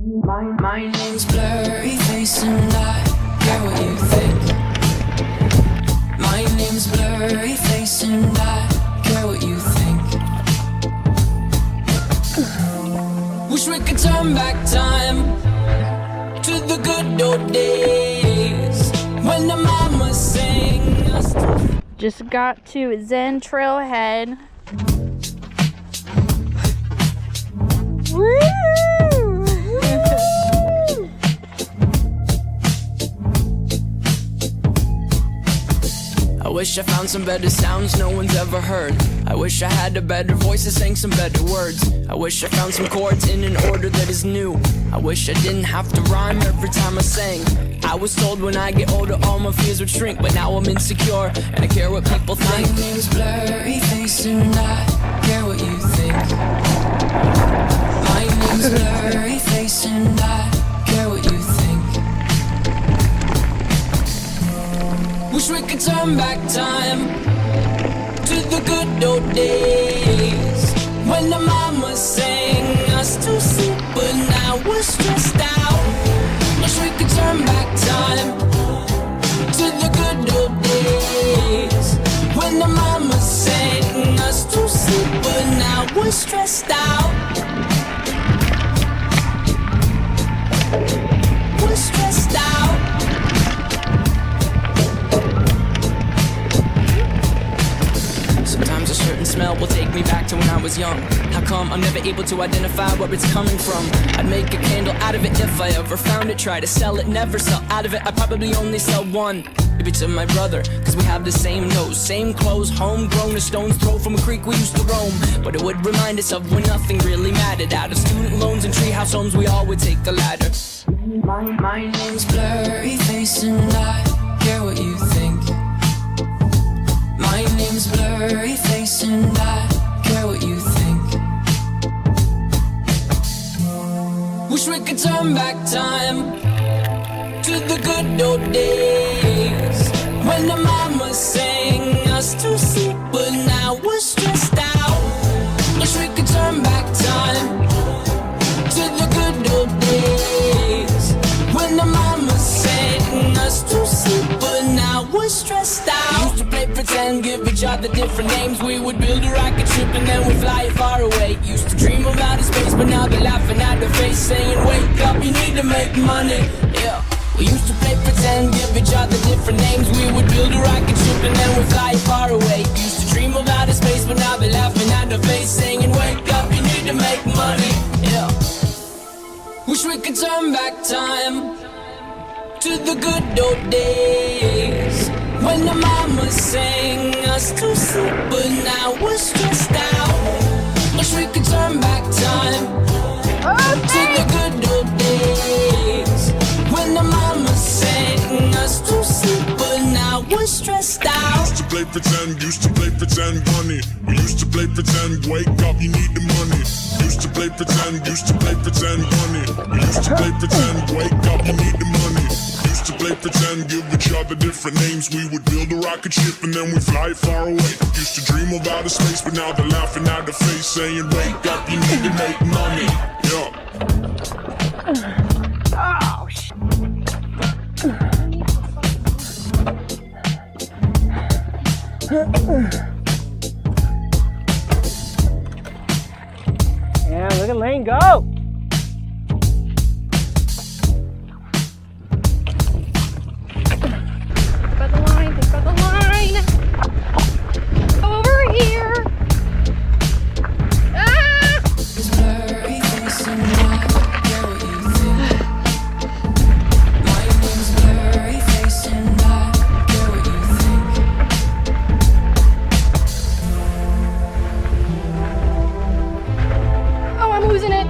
My name's Blurry Face and I care what you think. My name's Blurry Face and I care what you think. Wish we could turn back time to the good old days when the mama sang us. Just got to Zen Trailhead. Woo! I wish I found some better sounds no one's ever heard. I wish I had a better voice that sang some better words. I wish I found some chords in an order that is new. I wish I didn't have to rhyme every time I sang. I was told when I get older all my fears would shrink, but now I'm insecure and I care what people think. My name's Blurry Face and I care what you think. My name's Blurry Face and I care what you think. Wish we could turn back time to the good old days when the mama sang us to sleep, but now we're stressed out. Wish we could turn back time to the good old days when the mama sang us to sleep, but now we're stressed out. We're stressed out. Sometimes a certain smell will take me back to when I was young. How come I'm never able to identify where it's coming from? I'd make a candle out of it if I ever found it. Try to sell it, never sell out of it. I probably only sell one. Maybe to my brother, cause we have the same nose, same clothes, homegrown, a stone's throw from a creek we used to roam. But it would remind us of when nothing really mattered. Out of student loans and treehouse homes, we all would take the ladder. My name's Blurry Face and I care what you think. My name's Blurry Face and I care what you think. Wish we could turn back time to the good old days when the mama sang us to sleep, but now we're stressed out. Wish we could turn back time to the good old days when the mama sang us to sleep, but now we're stressed out. We used to play pretend, give each other different names. We would build a rocket ship and then we'd fly it far away. Used to dream of outer space, but now they're laughing at the face, saying wake up, you need to make money. Yeah. We used to play pretend, give each other different names. We would build a rocket ship and then we'd fly it far away. Used to dream of outer space, but now they're laughing at the face, saying wake up, you need to make money. Yeah. Wish we could turn back time to the good old days when the mama sang us to sleep, but now we're stressed out. Wish we could turn back time to the good old days when the mama sang us to sleep, but now we're stressed out. Used to play pretend, honey. We used to play pretend, wake up, you need the money. Used to play pretend, honey. We used to play pretend, wake up, you need the money. Used to play pretend, give each other different names. We would build a rocket ship and then we'd fly it far away. Used to dream of outer space, but now they're laughing at the face, saying wake up, you need to make money. Yeah. Oh, shit. Yeah, look at Lane go! Think about the line, think about the line. Over here. Ah! It's Blurry Face and I care what you think. My name's Blurry Face and I care what you think. Oh, I'm losing it.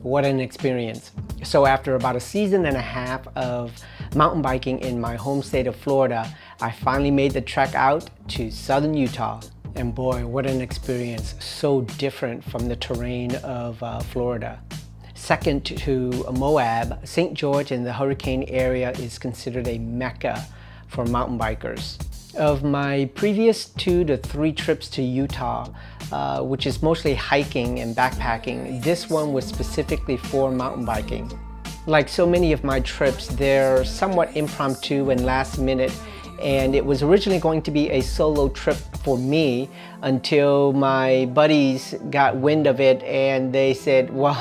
what an experience. So after about a season and a half of mountain biking in my home state of Florida, I finally made the trek out to southern Utah. And boy, what an experience. So different from the terrain of Florida. Second to Moab, St. George in the hurricane area is considered a mecca for mountain bikers. Of my previous 2 to 3 trips to Utah, which is mostly hiking and backpacking, this one was specifically for mountain biking. Like so many of my trips, they're somewhat impromptu and last minute, and it was originally going to be a solo trip for me until my buddies got wind of it and they said, well,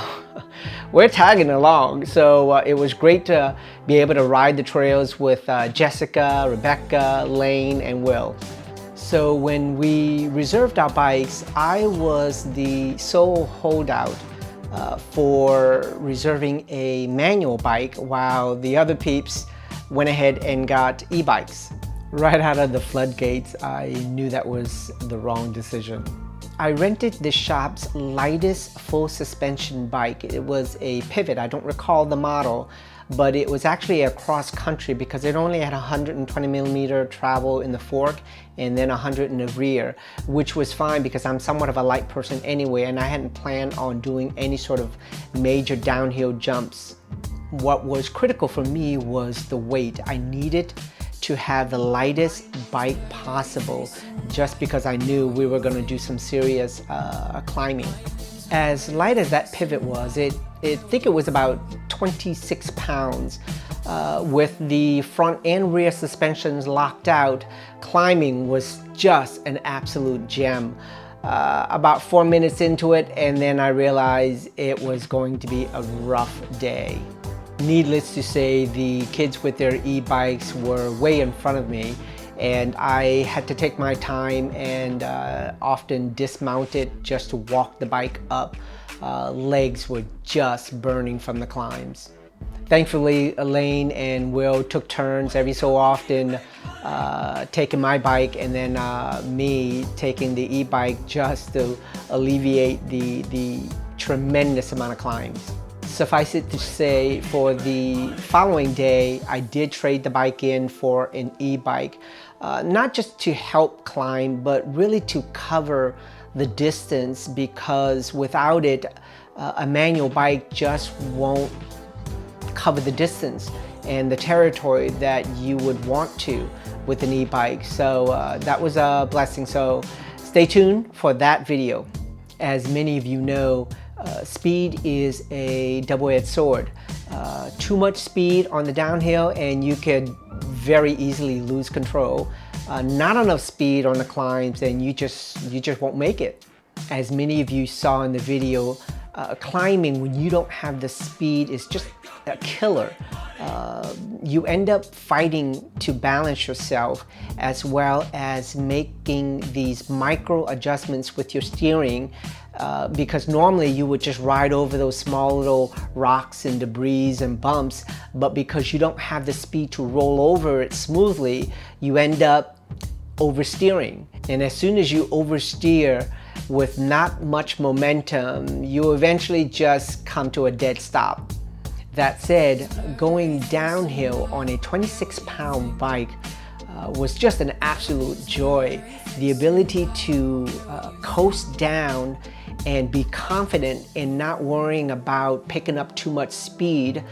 we're tagging along. So it was great to be able to ride the trails with Jessica, Rebecca, Lane, and Will. So when we reserved our bikes, I was the sole holdout for reserving a manual bike while the other peeps went ahead and got e-bikes. Right out of the floodgates, I knew that was the wrong decision. I rented the shop's lightest full suspension bike. It was a Pivot. I don't recall the model, but it was actually a cross country because it only had 120 millimeter travel in the fork and then 100 in the rear, which was fine because I'm somewhat of a light person anyway, and I hadn't planned on doing any sort of major downhill jumps. What was critical for me was the weight. I needed to have the lightest bike possible just because I knew we were going to do some serious climbing. As light as that Pivot was, I think it was about 26 pounds. With the front and rear suspensions locked out, climbing was just an absolute gem. About 4 minutes into it, and then I realized it was going to be a rough day. Needless to say, the kids with their e-bikes were way in front of me, and I had to take my time and often dismount it just to walk the bike up. Legs were just burning from the climbs. Thankfully, Elaine and Will took turns every so often taking my bike and then me taking the e-bike just to alleviate the tremendous amount of climbs. Suffice it to say, for the following day, I did trade the bike in for an e-bike, not just to help climb, but really to cover the distance, because without it, a manual bike just won't cover the distance and the territory that you would want to with an e-bike. So that was a blessing. So stay tuned for that video. As many of you know, speed is a double-edged sword. Too much speed on the downhill and you could very easily lose control. Not enough speed on the climbs and you just won't make it. As many of you saw in the video, climbing when you don't have the speed is just a killer. You end up fighting to balance yourself, as well as making these micro adjustments with your steering, because normally you would just ride over those small little rocks and debris and bumps, but because you don't have the speed to roll over it smoothly, you end up oversteering. And as soon as you oversteer with not much momentum, you eventually just come to a dead stop. That said, going downhill on a 26-pound bike was just an absolute joy. The ability to coast down and be confident in not worrying about picking up too much speed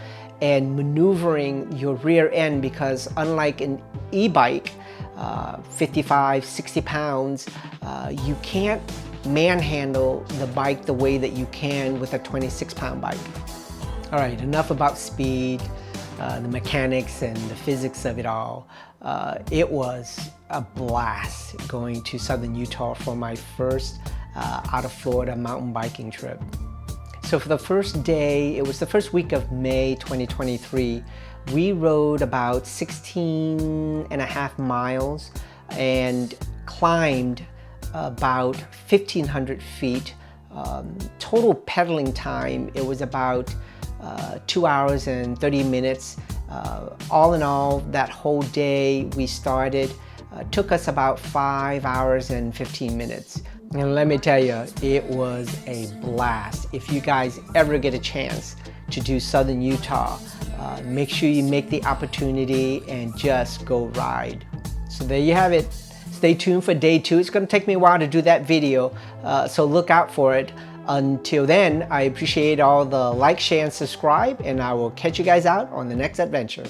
and maneuvering your rear end, because unlike an e-bike, 55, 60 pounds, you can't manhandle the bike the way that you can with a 26-pound bike. All right, enough about speed, the mechanics and the physics of it all. It was a blast going to southern Utah for my first out of Florida mountain biking trip. So for the first day, it was the first week of May 2023, we rode about 16 and a half miles and climbed about 1,500 feet. Total pedaling time, it was about 2 hours and 30 minutes. All in all, that whole day we started took us about 5 hours and 15 minutes. And let me tell you, it was a blast. If you guys ever get a chance to do Southern Utah, make sure you make the opportunity and just go ride. So there you have it. Stay tuned for day 2. It's going to take me a while to do that video, so look out for it. Until then, I appreciate all the like, share, and subscribe, and I will catch you guys out on the next adventure.